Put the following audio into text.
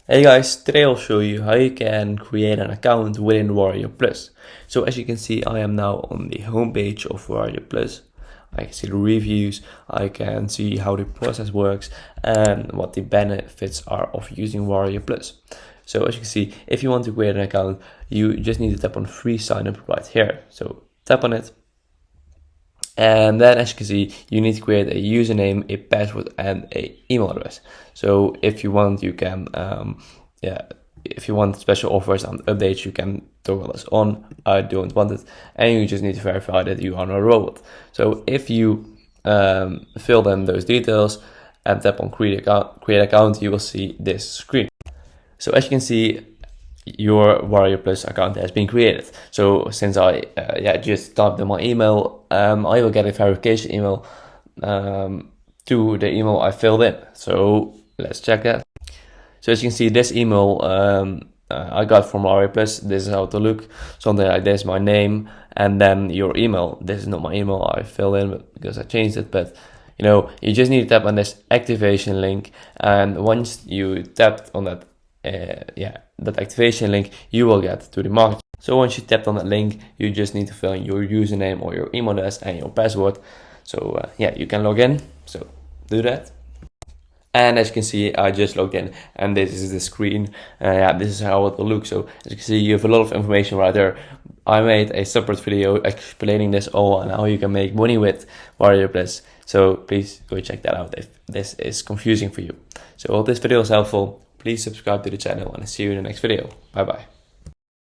Hey guys, today I'll show you how you can create an account within WarriorPlus. So as you can see, I am now on the homepage of WarriorPlus. I can see the reviews, I can see how the process works and what the benefits are of using WarriorPlus. So as you can see, if you want to create an account, you just need to tap on free sign up right here. So tap on it. And then as you can see, you need to create a username, a password and a email address. So if you want, you can, if you want special offers and updates, you can toggle this on. I don't want it. And you just need to verify that you are not a robot. So if you fill in those details and tap on create account, you will see this screen. So as you can see, your WarriorPlus account has been created. So since I just typed in my email, I will get a verification email to the email I filled in. So let's check that. So as you can see, this email I got from WarriorPlus. This is how to look, something like this, my name, and then your email. This is not my email I filled in because I changed it, but you just need to tap on this activation link, and once you tapped on that that activation link, you will get to the market. So once you tapped on that link, you just need to fill in your username or your email address and your password. So you can log in. So do that. And as you can see, I just logged in and this is the screen. This is how it will look. So as you can see, you have a lot of information right there. I made a separate video explaining this all and how you can make money with WarriorPlus. So please go check that out if this is confusing for you. So I hope this video is helpful. Please subscribe to the channel and I'll see you in the next video. Bye bye.